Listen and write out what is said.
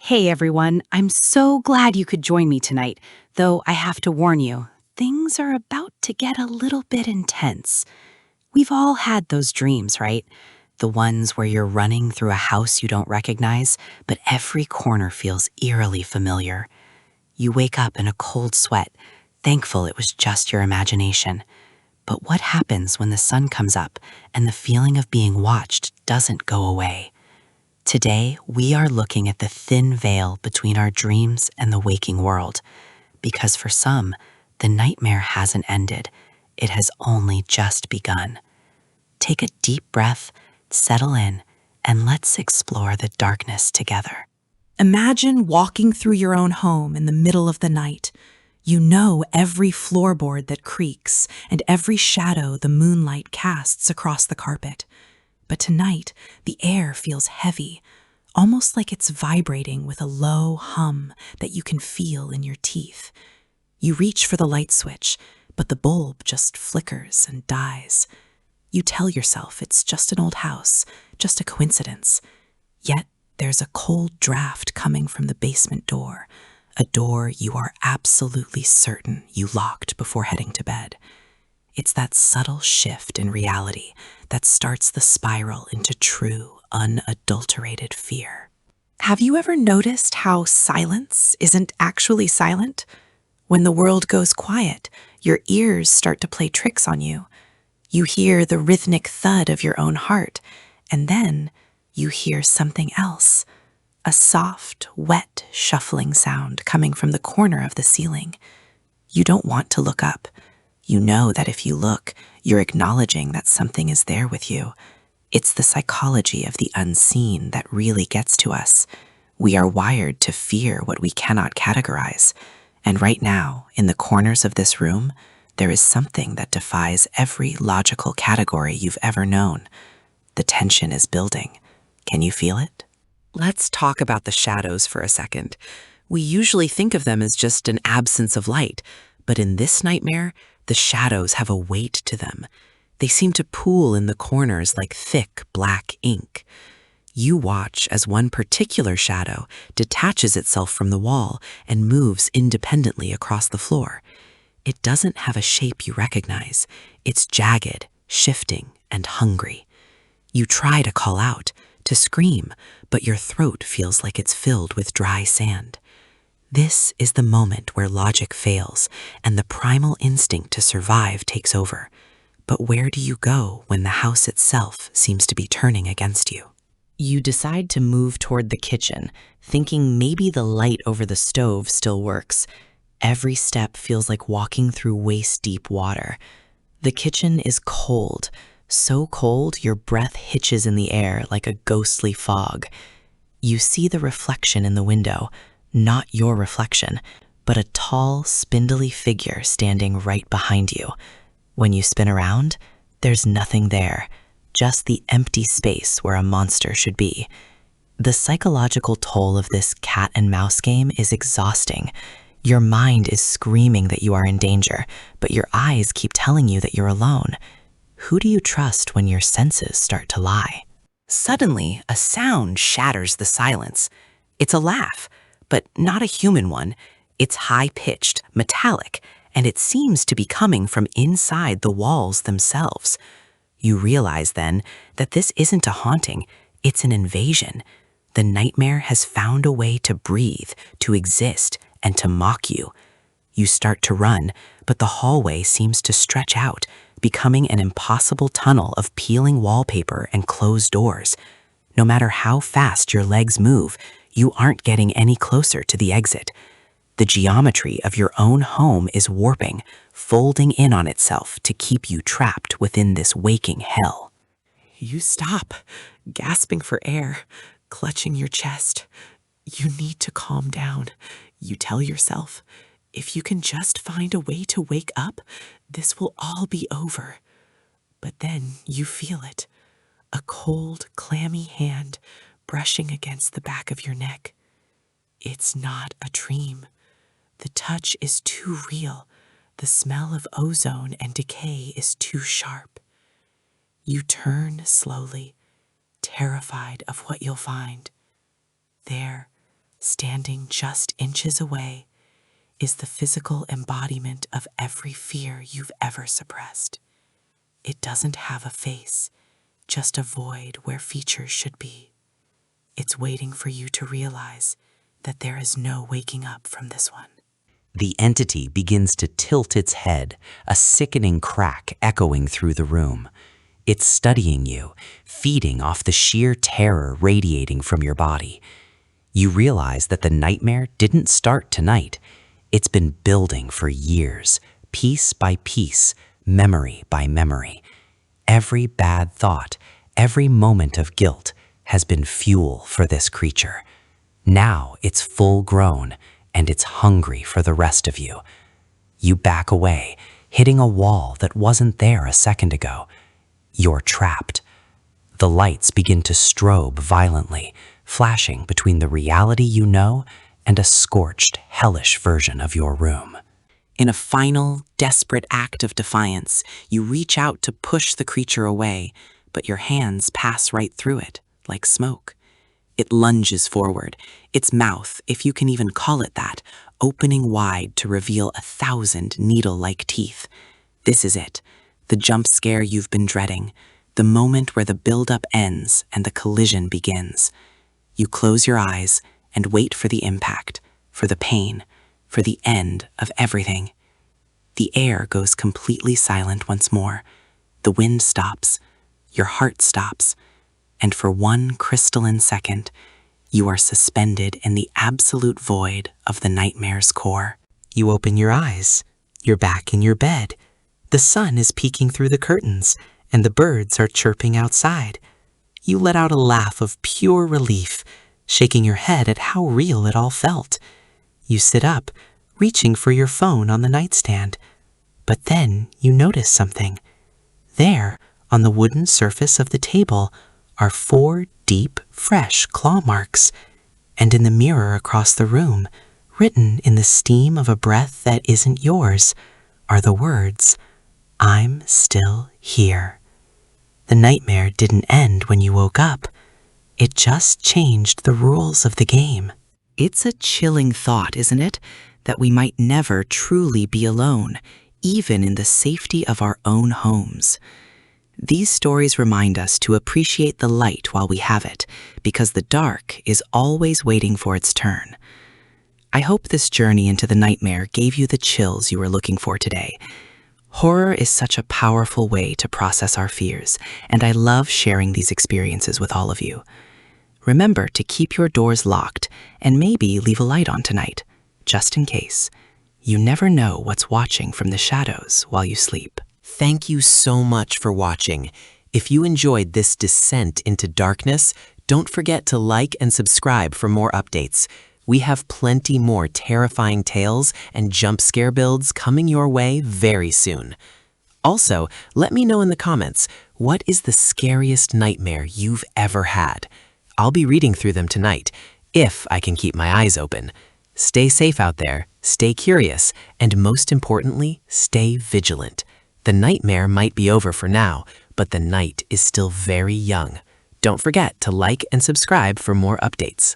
Hey everyone, I'm so glad you could join me tonight, though I have to warn you, things are about to get a little bit intense. We've all had those dreams, right? The ones where you're running through a house you don't recognize, but every corner feels eerily familiar. You wake up in a cold sweat, thankful it was just your imagination. But what happens when the sun comes up and the feeling of being watched doesn't go away? Today, we are looking at the thin veil between our dreams and the waking world, because for some, the nightmare hasn't ended. It has only just begun. Take a deep breath, settle in, and let's explore the darkness together. Imagine walking through your own home in the middle of the night. You know every floorboard that creaks and every shadow the moonlight casts across the carpet. But tonight, the air feels heavy, almost like it's vibrating with a low hum that you can feel in your teeth. You reach for the light switch, but the bulb just flickers and dies. You tell yourself it's just an old house, just a coincidence. Yet there's a cold draft coming from the basement door, a door you are absolutely certain you locked before heading to bed. It's that subtle shift in reality that starts the spiral into true, unadulterated fear. Have you ever noticed how silence isn't actually silent? When the world goes quiet, your ears start to play tricks on you. You hear the rhythmic thud of your own heart, and then you hear something else. A soft, wet, shuffling sound coming from the corner of the ceiling. You don't want to look up. You know that if you look, you're acknowledging that something is there with you. It's the psychology of the unseen that really gets to us. We are wired to fear what we cannot categorize. And right now, in the corners of this room, there is something that defies every logical category you've ever known. The tension is building. Can you feel it? Let's talk about the shadows for a second. We usually think of them as just an absence of light, but in this nightmare, the shadows have a weight to them. They seem to pool in the corners like thick black ink. You watch as one particular shadow detaches itself from the wall and moves independently across the floor. It doesn't have a shape you recognize. It's jagged, shifting, and hungry. You try to call out, to scream, but your throat feels like it's filled with dry sand. This is the moment where logic fails and the primal instinct to survive takes over. But where do you go when the house itself seems to be turning against you? You decide to move toward the kitchen, thinking maybe the light over the stove still works. Every step feels like walking through waist-deep water. The kitchen is cold, so cold your breath hitches in the air like a ghostly fog. You see the reflection in the window, not your reflection, but a tall, spindly figure standing right behind you. When you spin around, there's nothing there, just the empty space where a monster should be. The psychological toll of this cat and mouse game is exhausting. Your mind is screaming that you are in danger, but your eyes keep telling you that you're alone. Who do you trust when your senses start to lie? Suddenly, a sound shatters the silence. It's a laugh, but not a human one. It's high-pitched, metallic, and it seems to be coming from inside the walls themselves. You realize then that this isn't a haunting, it's an invasion. The nightmare has found a way to breathe, to exist, and to mock you. You start to run, but the hallway seems to stretch out, becoming an impossible tunnel of peeling wallpaper and closed doors. No matter how fast your legs move, you aren't getting any closer to the exit. The geometry of your own home is warping, folding in on itself to keep you trapped within this waking hell. You stop, gasping for air, clutching your chest. You need to calm down. You tell yourself, if you can just find a way to wake up, this will all be over. But then you feel it, a cold, clammy hand brushing against the back of your neck. It's not a dream. The touch is too real. The smell of ozone and decay is too sharp. You turn slowly, terrified of what you'll find. There, Standing just inches away is the physical embodiment of every fear you've ever suppressed. It doesn't have a face, just a void where features should be. It's waiting for you to realize that there is no waking up from this one. The entity begins to tilt its head, a sickening crack echoing through the room. It's studying you, feeding off the sheer terror radiating from your body. You realize that the nightmare didn't start tonight. It's been building for years, piece by piece, memory by memory. Every bad thought, every moment of guilt has been fuel for this creature. Now it's full grown, and it's hungry for the rest of you. You back away, hitting a wall that wasn't there a second ago. You're trapped. The lights begin to strobe violently, flashing between the reality you know and a scorched, hellish version of your room. In a final, desperate act of defiance, you reach out to push the creature away, but your hands pass right through it, like smoke. It lunges forward, its mouth, if you can even call it that, opening wide to reveal 1,000 needle-like teeth. This is it, the jump scare you've been dreading, the moment where the build-up ends and the collision begins. You close your eyes and wait for the impact, for the pain, for the end of everything. The air goes completely silent once more. The wind stops, your heart stops, and for one crystalline second, you are suspended in the absolute void of the nightmare's core. You open your eyes. You're back in your bed. The sun is peeking through the curtains, and the birds are chirping outside. You let out a laugh of pure relief, shaking your head at how real it all felt. You sit up, reaching for your phone on the nightstand. But then you notice something. There, on the wooden surface of the table, are 4 deep, fresh claw marks. And in the mirror across the room, written in the steam of a breath that isn't yours, are the words, "I'm still here." The nightmare didn't end when you woke up. It just changed the rules of the game. It's a chilling thought, isn't it? That we might never truly be alone, even in the safety of our own homes. These stories remind us to appreciate the light while we have it, because the dark is always waiting for its turn. I hope this journey into the nightmare gave you the chills you were looking for today. Horror is such a powerful way to process our fears, and I love sharing these experiences with all of you. Remember to keep your doors locked and maybe leave a light on tonight, just in case. You never know what's watching from the shadows while you sleep. Thank you so much for watching. If you enjoyed this descent into darkness, don't forget to like and subscribe for more updates. We have plenty more terrifying tales and jump scare builds coming your way very soon. Also, let me know in the comments, what is the scariest nightmare you've ever had? I'll be reading through them tonight, if I can keep my eyes open. Stay safe out there, stay curious, and most importantly, stay vigilant. The nightmare might be over for now, but the night is still very young. Don't forget to like and subscribe for more updates.